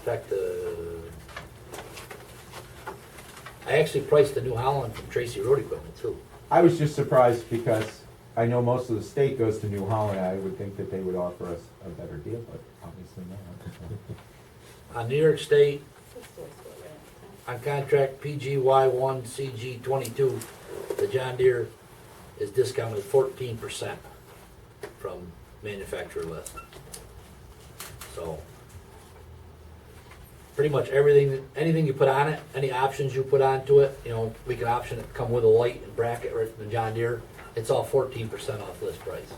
fact, I actually priced the New Holland from Tracy Road Equipment too. I was just surprised because I know most of the state goes to New Holland. I would think that they would offer us a better deal, but obviously not. On New York State, on contract PGY1 CG22, the John Deere is discounted 14% from manufacturer list. So, pretty much everything, anything you put on it, any options you put onto it, you know, we can option it, come with a light and bracket right from the John Deere. It's all 14% off list price.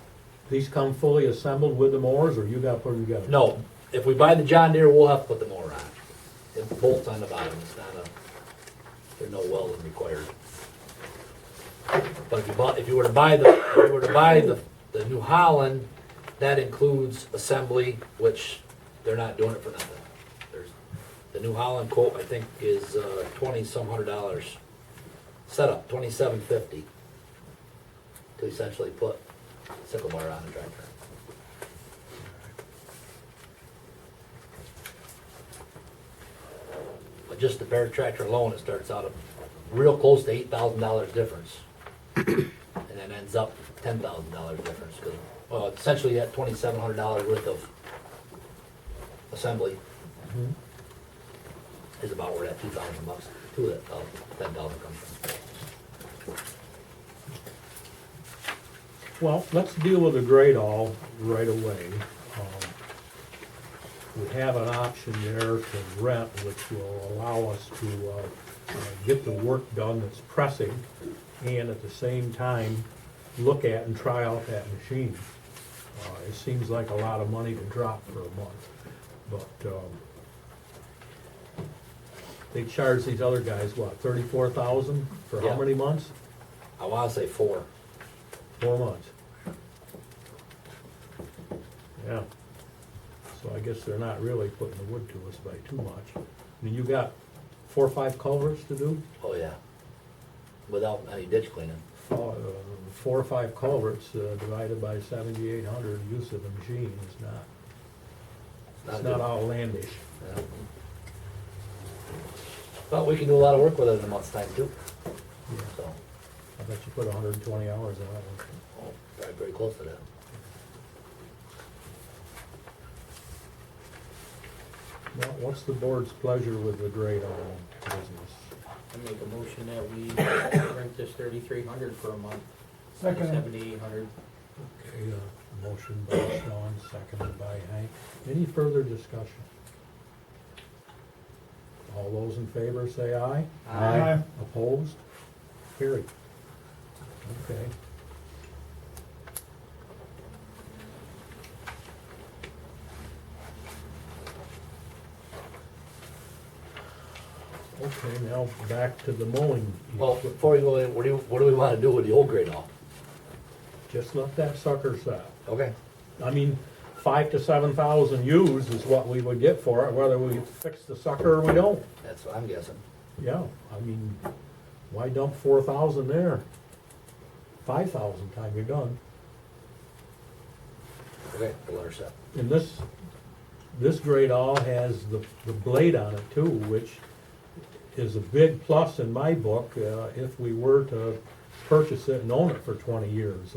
These come fully assembled with the mowers, or you got to put them together? No, if we buy the John Deere, we'll have to put the mower on. It bolts on the bottom, it's not a, there's no welding required. But if you were to buy the New Holland, that includes assembly, which they're not doing it for nothing. The New Holland quote, I think, is $20-some $100. Setup, $27.50 to essentially put sickle bar on the tractor. But just the bare tractor alone, it starts out real close to $8,000 difference, and then ends up $10,000 difference. Because well, essentially that $2,700 worth of assembly is about where that $2,000 to that $10,000 comes from. Well, let's deal with the grade all right away. We have an option there to rent, which will allow us to get the work done that's pressing, and at the same time, look at and try out that machine. It seems like a lot of money to drop for a month, but they charge these other guys, what, $34,000 for Yeah. how many months? I want to say 4. 4 months. Yeah. So I guess they're not really putting the wood to us by too much. I mean, you got 4 or 5 culverts to do? Oh yeah, without any ditch cleaning. 4 or 5 culverts divided by 7,800, use of the machine is not, it's not outlandish. Yeah. But we can do a lot of work with it in a month's time too. Yeah. So, I bet you put 120 hours on it. oh, very, very close to that. Well, what's the board's pleasure with the grade on business? I make a motion that we rent this 3,300 for a month. Second. 7,800. Okay, motion by Sean, seconded by Hank. Any further discussion? All those in favor say aye. Aye. Opposed? Carried. Okay. Okay, now back to the mowing. Well, before we go in, what do we want to do with the old grade all? Just let that sucker set. Okay. I mean, 5,000 to 7,000 used is what we would get for it, whether we fix the sucker or we don't. That's what I'm guessing. Yeah, I mean, why dump 4,000 there? 5,000 time you're done. Okay, the letter set. And this grade all has the blade on it too, which is a big plus in my book, if we were to purchase it and own it for 20 years.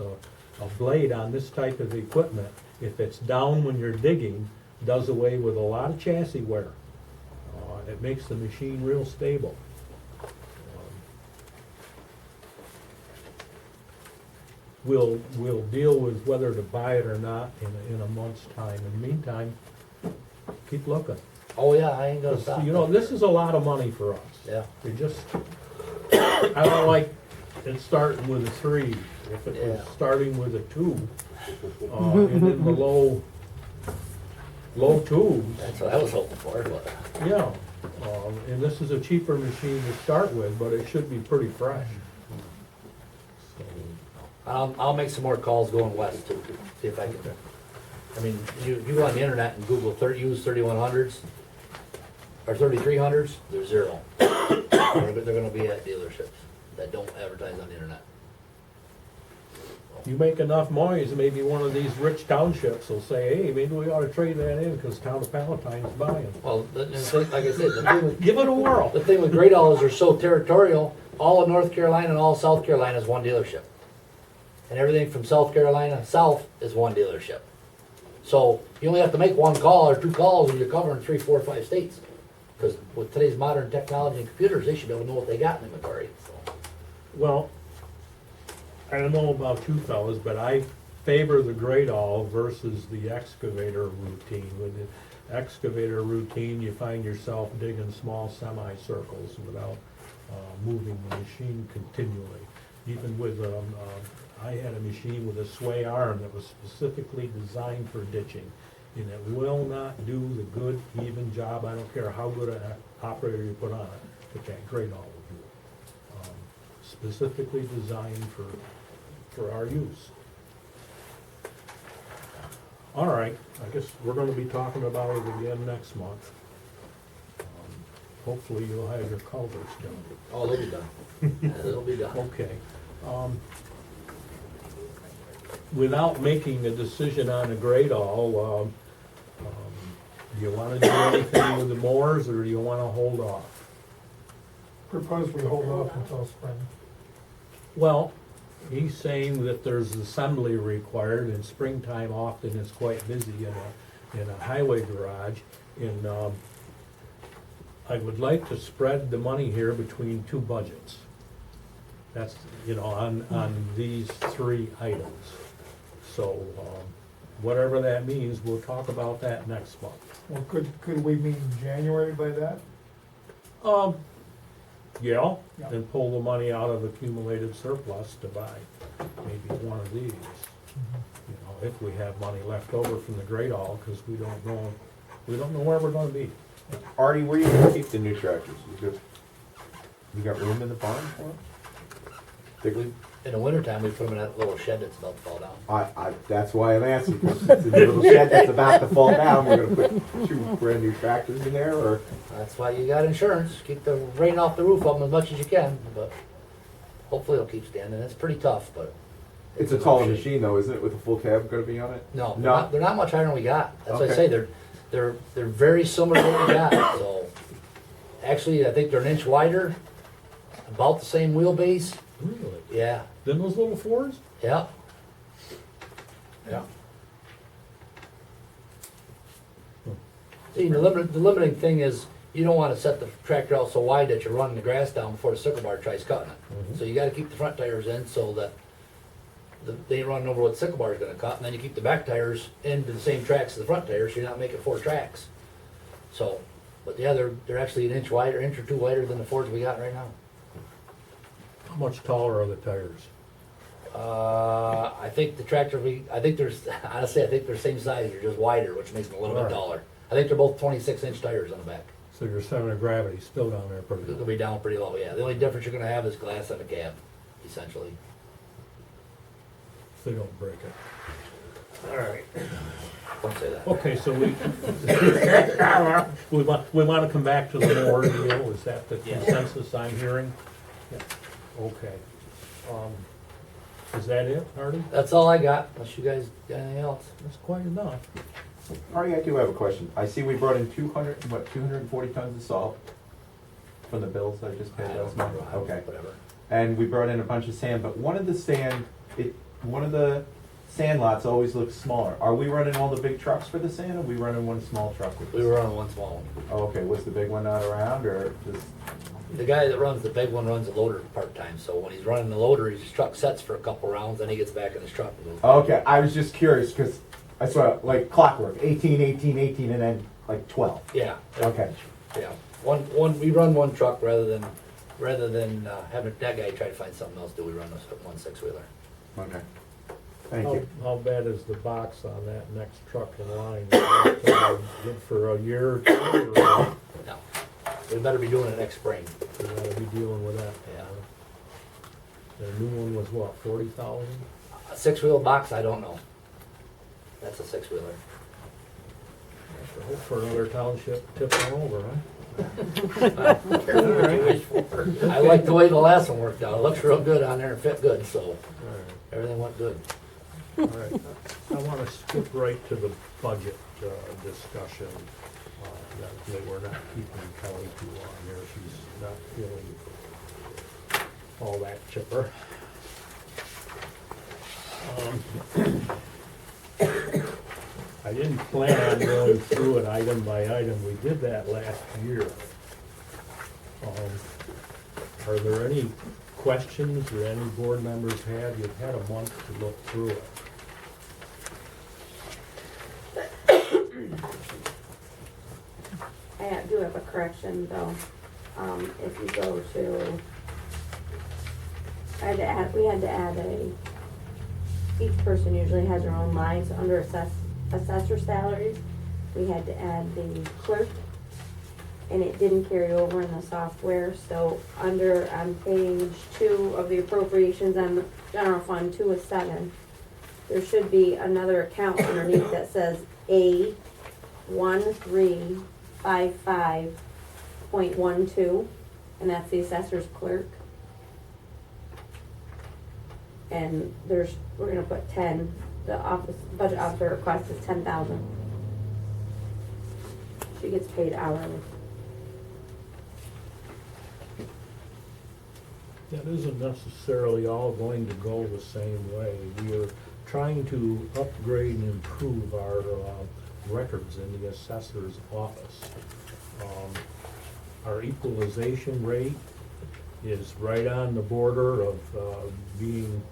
A blade on this type of equipment, if it's down when you're digging, does away with a lot of chassis wear. It makes the machine real stable. We'll deal with whether to buy it or not in a month's time. In the meantime, keep looking. Oh yeah, I ain't gonna stop. You know, this is a lot of money for us. Yeah. It just, I don't like it starting with a 3. If it was Yeah. starting with a 2, and in the low 2s, That's what I was hoping for, but yeah. And this is a cheaper machine to start with, but it should be pretty fresh. So, I'll make some more calls going west too, see if I can. I mean, you go on the internet and Google used 3100s or 3300s, there's 0. They're gonna be at dealerships that don't advertise on the internet. You make enough noise, maybe one of these rich townships will say, hey, maybe we ought to trade that in because town of Palatine's buying. Well, like I said, the thing with, Give it a whirl. the thing with Great All is they're so territorial, all of North Carolina and all of South Carolina is one dealership. And everything from South Carolina south is one dealership. So you only have to make one call or two calls and you're covering 3, 4, 5 states. Because with today's modern technology and computers, they should be able to know what they got in inventory, so. Well, I don't know about you fellas, but I favor the Great All versus the excavator routine. With the excavator routine, you find yourself digging small semicircles without moving the machine continually. Even with, I had a machine with a sway arm that was specifically designed for ditching. And it will not do the good, even job, I don't care how good an operator you put on it, but that Great All will do it. Specifically designed for our use. All right, I guess we're gonna be talking about it again next month. Hopefully you'll have your culverts done. Oh, they'll be done. They'll be done. Okay. Without making a decision on the Great All, do you wanna do anything with the mowers, or do you wanna hold off? Propose we hold off until spring. Well, he's saying that there's assembly required, and springtime often is quite busy in a highway garage. And I would like to spread the money here between two budgets. That's, on these three items. So, whatever that means, we'll talk about that next month. Well, could we meet in January by that? Yeah, Yeah. and pull the money out of accumulated surplus to buy maybe one of these. If we have money left over from the Great All, because we don't know where we're gonna be. Artie, where you gonna keep the new tractors? You got room in the barn for them? Big- In the wintertime, we put them in that little shed that's about to fall down. That's why I'm asking, 'cause it's a little shed that's about to fall down, we're gonna put two brand new tractors in there, or? That's why you got insurance, keep the rain off the roof of them as much as you can, but hopefully it'll keep standing. It's pretty tough, but. It's a taller machine though, isn't it, with a full cab gonna be on it? No, No. they're not much higher than we got. That's what I Okay. say, they're very similar to what we got, so. Actually, I think they're an inch wider, about the same wheelbase, Really? yeah, Then those little Fords? yeah. Yeah. See, the limiting thing is, you don't wanna set the tractor out so wide that you're running the grass down before the sickle bar tries cutting it. So you gotta keep the front tires in so that they ain't running over what the sickle bar is gonna cut, and then you keep the back tires into the same tracks as the front tires, so you're not making 4 tracks. So, but yeah, they're actually an inch wider, inch or 2 wider than the Fords we got right now. How much taller are the tires? I think the tractor I think there's, honestly, I think they're same size, they're just wider, which makes them a little bit Right. taller. I think they're both 26-inch tires on the back. So your center of gravity still down there pretty They'll low. be down pretty low, yeah. The only difference you're gonna have is glass on the cab, essentially. If they don't break it. All right. Don't say that. Okay, so we want to come back to the mower deal, is that the Yeah. consensus I'm hearing? Yeah. Okay. Is that it, Artie? That's all I got, unless you guys got anything else. That's quite enough. Artie, I do have a question. I see we brought in 240 tons of salt from the bills I just paid I don't last month? remember. Okay. Whatever. And we brought in a bunch of sand, but one of the sand lots always looks smaller. Are we running all the big trucks for the sand, or are we running one small truck with We this? were running one small one. Oh, okay, was the big one not around, or just, The guy that runs the big one runs the loader part-time, so when he's running the loader, his truck sets for a couple rounds, then he gets back in his truck and goes. okay, I was just curious, because I saw, like clockwork, 18, 18, 18, and then like 12. Yeah. Okay. Yeah. We run one truck rather than having that guy try to find something else, do we run one 6-wheeler? Okay. Thank you. How bad is the box on that next truck in line? Is that, good for a year or two, or No. We better be doing it next spring. we gotta be dealing with that? Yeah. The new one was what, 40,000? A 6-wheel box, I don't know. That's a 6-wheeler. Hope for another township tipping over, huh? Careful what you wish for. I like the way the last one worked out. It looks real good on there and fit good, so All everything went good. right, all right. I wanna skip right to the budget, discussion. That we're not keeping Kelly too long here, she's not feeling all that chipper. I didn't plan on going through it item by item, we did that last year. Are there any questions that any board members had? You've had a month to look through it. I do have a correction though. If you go to, we had to add each person usually has their own lines under assessor salaries. We had to add the clerk, and it didn't carry over in the software, so on page 2 of the appropriations on the general fund 2 of 7, there should be another account underneath that says A 1355.12, and that's the assessor's clerk. And we're gonna put 10, the budget officer request is 10,000. She gets paid hourly. That isn't necessarily all going to go the same way. We are trying to upgrade and improve our records in the assessor's office. Our equalization rate is right on the border of being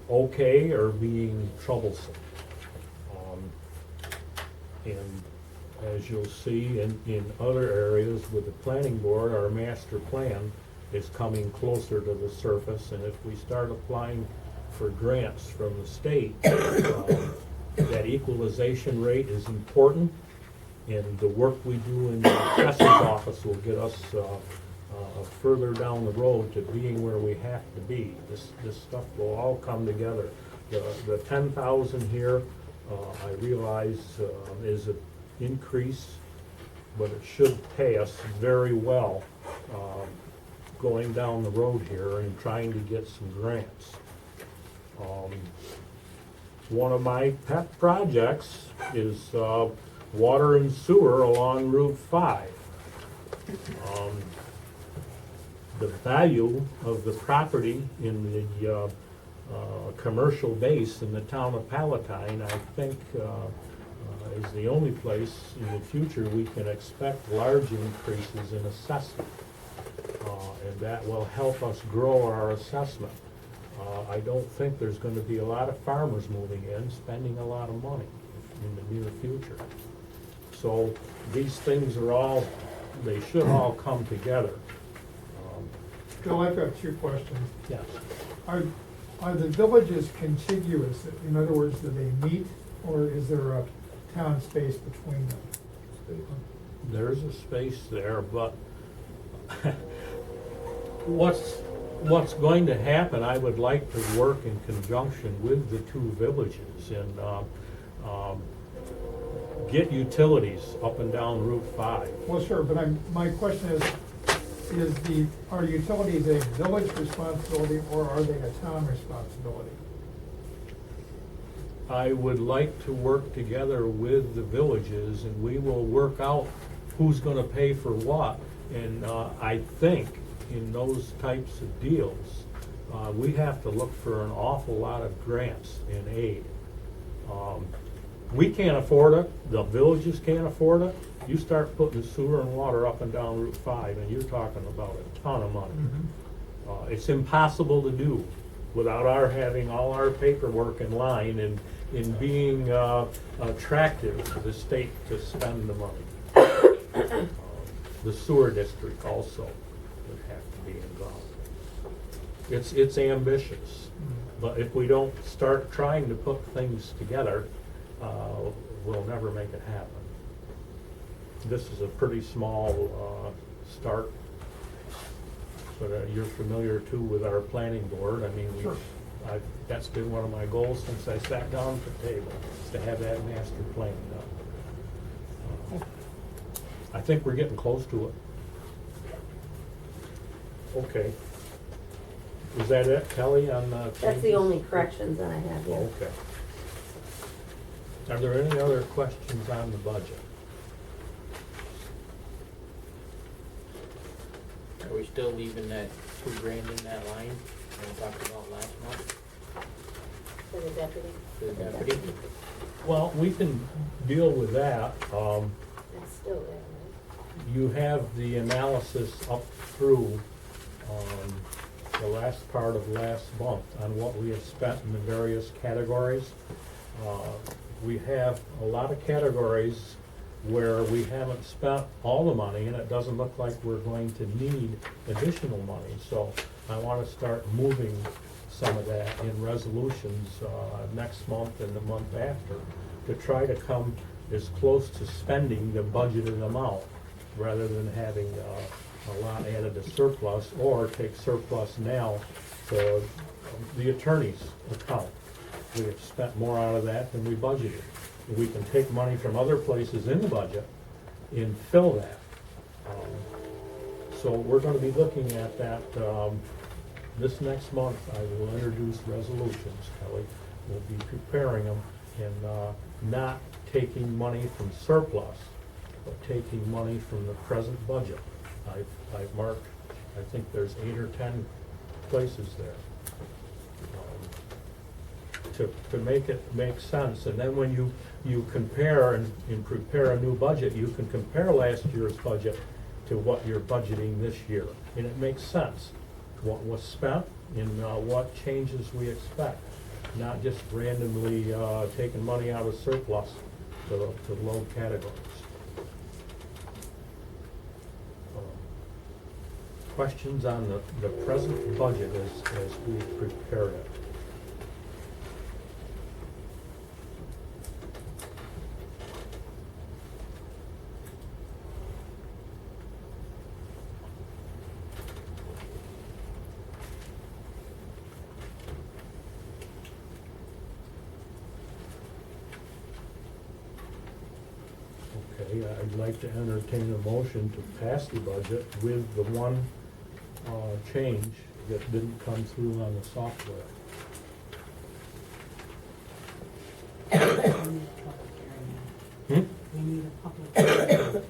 okay or being troublesome. And as you'll see in other areas with the planning board, our master plan is coming closer to the surface, and if we start applying for grants from the state, that equalization rate is important, and the work we do in the assessor's office will get us further down the road to being where we have to be. This stuff will all come together. The 10,000 here, I realize is an increase, but it should pay us very well going down the road here and trying to get some grants. One of my pet projects is water and sewer along Route 5. The value of the property in the commercial base in the town of Palatine, I think, is the only place in the future we can expect large increases in assessment. And that will help us grow our assessment. I don't think there's going to be a lot of farmers moving in, spending a lot of money in the near future. So these things are all, they should all come together. Bill, I've got 2 questions. Yes. Are the villages contiguous? In other words, do they meet, or is there a town space between them? There's a space there, but what's going to happen, I would like to work in conjunction with the 2 villages and get utilities up and down Route 5. Well, sure, but my question is are utilities a village responsibility, or are they a town responsibility? I would like to work together with the villages, and we will work out who's gonna pay for what. And I think in those types of deals, we have to look for an awful lot of grants and aid. We can't afford it, the villages can't afford it. You start putting sewer and water up and down Route 5, and you're talking about a ton of money. It's impossible to do without our having all our paperwork in line and in being attractive to the state to spend the money. The sewer district also would have to be involved. It's ambitious, but if we don't start trying to put things together, we'll never make it happen. This is a pretty small start, but you're familiar too with our planning board. I mean, Sure. That's been one of my goals since I sat down at the table, is to have that master plan done. I think we're getting close to it. Okay. Is that it, Kelly, on That's changes? the only corrections that I have, yeah. Okay. Are there any other questions on the budget? Are we still leaving that $2,000 in that line that we talked about last month For the deputy. for the deputy? Well, we can deal with that. That's still there, right? You have the analysis up through the last part of last month on what we have spent in the various categories. We have a lot of categories where we haven't spent all the money, and it doesn't look like we're going to need additional money. So I want to start moving some of that in resolutions next month and the month after to try to come as close to spending the budgeted amount rather than having a lot added to surplus, or take surplus now to the attorney's account. We have spent more out of that than we budgeted. We can take money from other places in the budget and fill that. So we're gonna be looking at that, this next month. I will introduce resolutions, Kelly. We'll be preparing them and not taking money from surplus, but taking money from the present budget. I've marked, I think there's 8 or 10 places there. To make it make sense, and then when you compare and prepare a new budget, you can compare last year's budget to what you're budgeting this year, and it makes sense. What was spent and what changes we expect, not just randomly taking money out of surplus to low categories. Questions on the present budget as we prepared it? Okay, I'd like to entertain a motion to pass the budget with the one change that didn't come through on the software. Hmm? We need a public hearing.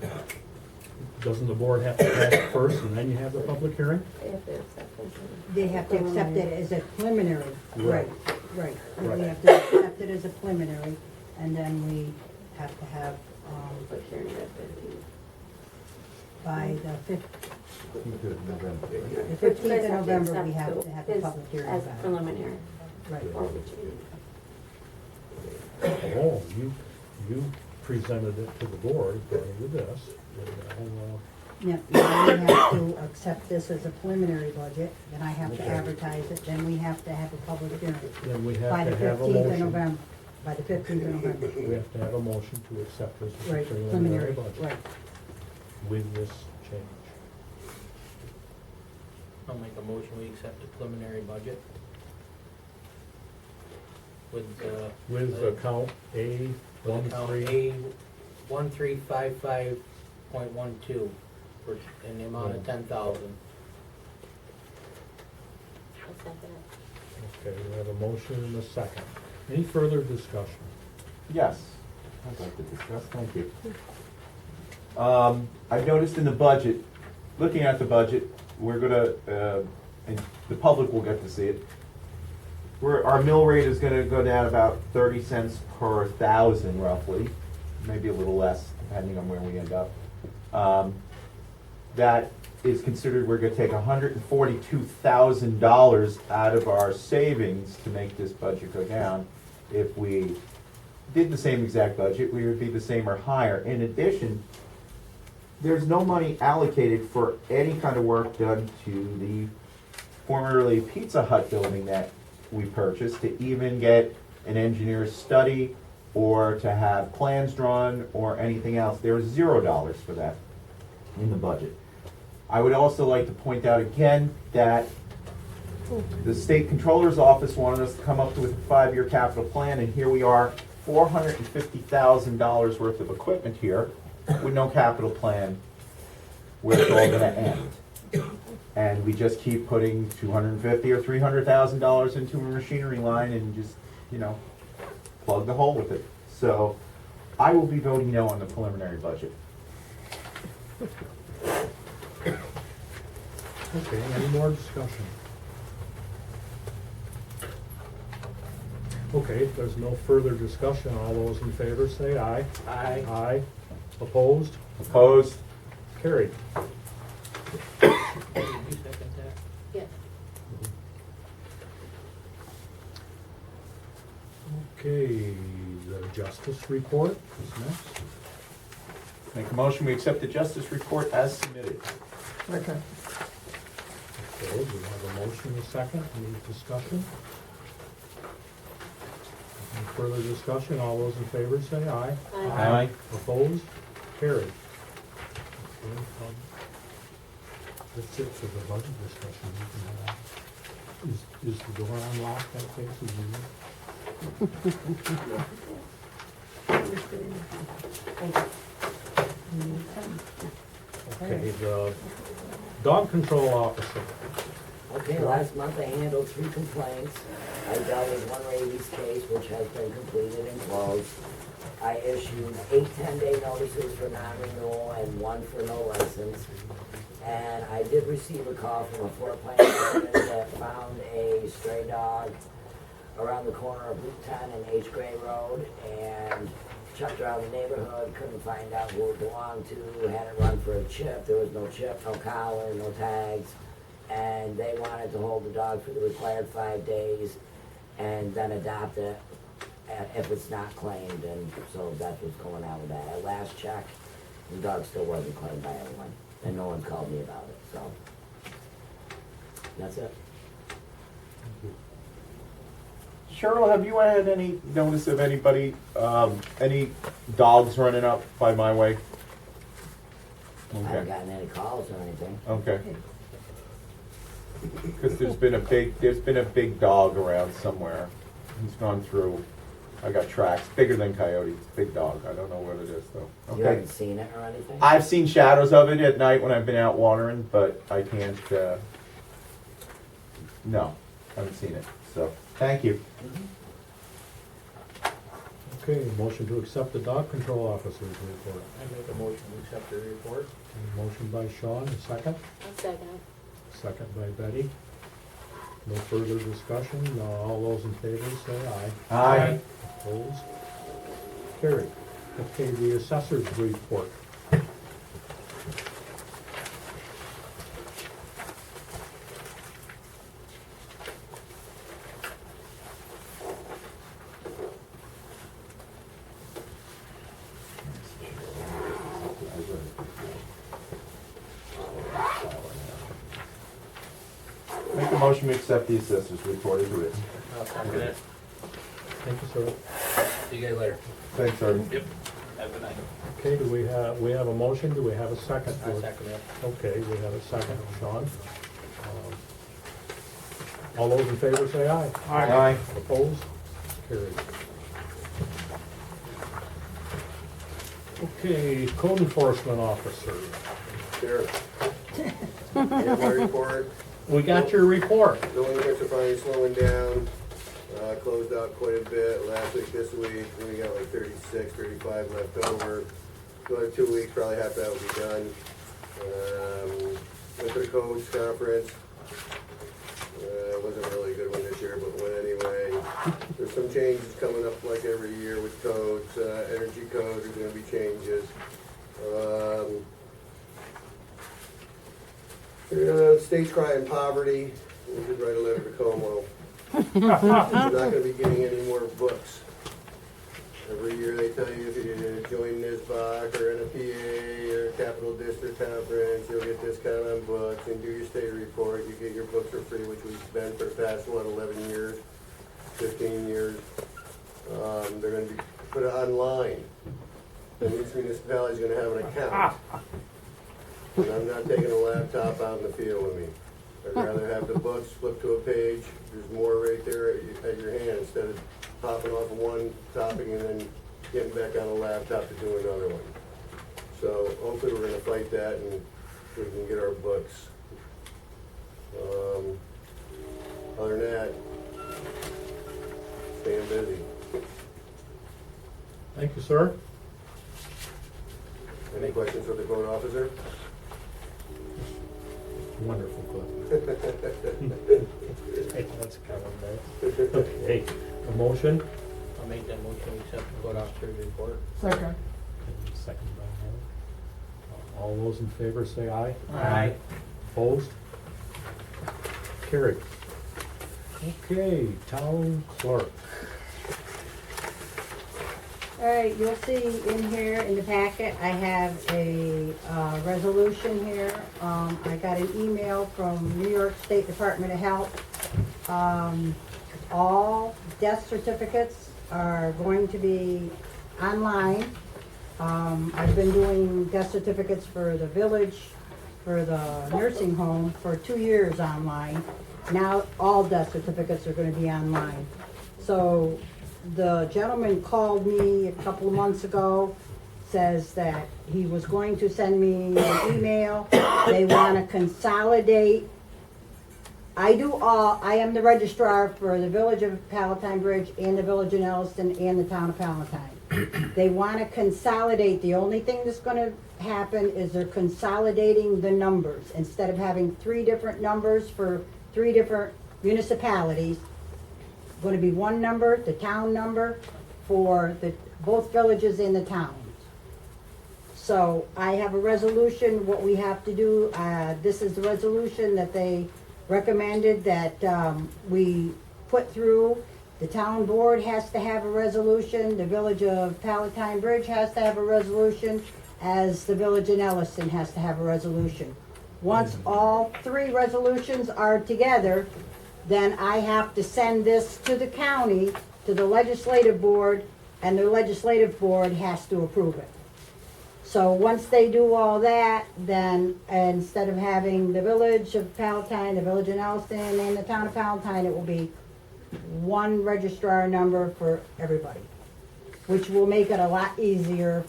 Doesn't the board have to pass it first and then you have the public hearing? They have to accept it. They have to accept it as a preliminary. Right. Right. Right. We have to accept it as a preliminary, and then we have to have, Public hearing at 15. by the fifth, November. the But you 15th guys of have to November, we accept have to have a his public hearing as about it. preliminary, Right. or would you? Oh, you presented it to the board with this. Yeah, now we have to accept this as a preliminary budget, then I have to Okay. advertise it, then we have to have a public hearing. Then we By have the to have a 15th of motion. November, by the 15th of November. We have to have a motion to accept this as a Right, preliminary preliminary, budget right. with this change. I'll make a motion, we accept the preliminary budget. With, With account A account 13. A 1355.12 for, in the amount of 10,000. I'll second it. Okay, we have a motion and a second. Any further discussion? Yes, I'd like to discuss, thank you. I've noticed in the budget, looking at the budget, we're gonna, and the public will get to see it. Our mill rate is gonna go down about 30 cents per thousand roughly, maybe a little less depending on where we end up. That is considered, we're gonna take $142,000 out of our savings to make this budget go down. If we did the same exact budget, we would be the same or higher. In addition, there's no money allocated for any kind of work done to the formerly Pizza Hut building that we purchased, to even get an engineer's study or to have plans drawn or anything else. There is $0 for that in the budget. I would also like to point out again that the state controller's office wanted us to come up with a 5-year capital plan, and here we are, $450,000 worth of equipment here. with no capital plan where it's all gonna end. And we just keep putting $250,000 or $300,000 into a machinery line and just, plug the hole with it. So I will be voting no on the preliminary budget. Okay, any more discussion? Okay, if there's no further discussion, all those in favor say aye. Aye. Aye. Opposed? Opposed? Carried. Did you second that? Yes. Okay, the justice report is next. Make a motion, we accept the justice report as submitted. Second. Okay, we have a motion, a second, any discussion? Any further discussion, all those in favor say aye. Aye. Opposed? Carried. Okay, that's it for the budget discussion. We can have- Is the door unlocked, that case, is Okay, the dog control officer. Okay, last month I handled 3 complaints. I dealt with 1 rabies case, which has been completed and closed. I issued 8 10-day notices for non-renewal and 1 for no license. And I did receive a call from a floor plan resident that found a stray dog around the corner of Route 10 and H. Gray Road, and checked around the neighborhood, couldn't find out who it belonged to, had it run for a chip. There was no chip, no collar, no tags. And they wanted to hold the dog for the required 5 days and then adopt it if it's not claimed, and so that's what's going on with that. At last check, the dog still wasn't claimed by anyone, and no one called me about it, so. That's it. Cheryl, have you had any notice of anybody, any dogs running up by my way? I haven't Okay, gotten any calls or anything. okay. Because there's been a big dog around somewhere. He's gone through, I got tracks, bigger than coyote, it's a big dog, I don't know what it is though. You Okay. haven't seen it or anything? I've seen shadows of it at night when I've been out watering, but I can't, no, haven't seen it, so, thank you. Okay, motion to accept the dog control officer's report. I make a motion to accept the report. Okay, motion by Sean, a second. I'll second. Second by Betty. No further discussion, all those in favor say aye. Aye. Opposed? Carried. Okay, the assessor's report. Make a motion to accept the assessor's report as written. I'll second it. Thank you, sir. See you guys later. Thanks, Artie. Yep. Have a good night. Okay, do we have a motion, do we have a second? I second it. Okay, we have a second, Sean. All those in favor say aye. Aye. Opposed? Carried. Okay, code enforcement officer. Here. Here's my report. We got your report. The limits are finally slowing down. Closed out quite a bit last week, this week. We got like 36, 35 left over. Another 2 weeks, probably half that will be done. Went to the codes conference. It wasn't a really good one this year, but went anyway. There's some changes coming up like every year with codes. Energy code, there's gonna be changes. State's crying poverty. We should write a letter to Como. We're not gonna be getting any more books. Every year they tell you if you join NISBOC or NFPA or Capital District Conference, you'll get discount on books and do your state report. You get your books for free, which we've been for the past, 11 years, 15 years. They're gonna be put it online. And each municipality's gonna have an account. And I'm not taking a laptop out in the field with me. I'd rather have the books, flip to a page, there's more right there at your hand, instead of popping off of one topic and then getting back on a laptop to do another one. So hopefully we're gonna fight that and we can get our books. Other than that, staying busy. Thank you, sir. Any questions for the code officer? Wonderful, Cliff. That's coming back. Okay, a motion? I'll make that motion, we accept the code officer's report. Second. Second by Howard. All those in favor say aye. Aye. Opposed? Carried. Okay, town clerk. All right, you'll see in here in the packet, I have a resolution here. I got an email from New York State Department of Health. All death certificates are going to be online. I've been doing death certificates for the village, for the nursing home for 2 years online. Now all death certificates are gonna be online. So the gentleman called me a couple of months ago, says that he was going to send me an email. They wanna consolidate. I am the registrar for the village of Palatine Bridge and the village of Elliston and the town of Palatine. They wanna consolidate. The only thing that's gonna happen is they're consolidating the numbers. Instead of having 3 different numbers for 3 different municipalities, going to be one number, the town number, for both villages and the towns. So I have a resolution, what we have to do, this is the resolution that they recommended that we put through. The town board has to have a resolution, the village of Palatine Bridge has to have a resolution, as the village in Elliston has to have a resolution. Once all 3 resolutions are together, then I have to send this to the county, to the legislative board, and the legislative board has to approve it. So once they do all that, then instead of having the village of Palatine, the village of Elliston, and the town of Palatine, it will be one registrar number for everybody, which will make it a lot easier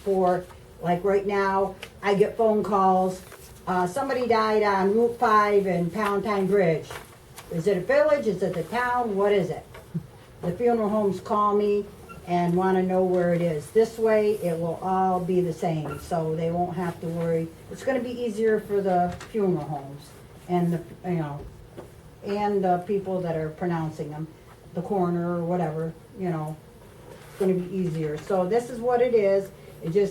for, like right now, I get phone calls, somebody died on Route 5 in Palatine Bridge. Is it a village, is it the town, what is it? The funeral homes call me and wanna know where it is. This way, it will all be the same, so they won't have to worry. It's gonna be easier for the funeral homes and the, and the people that are pronouncing them, the coroner or whatever, it's gonna be easier. So this is what it is. It just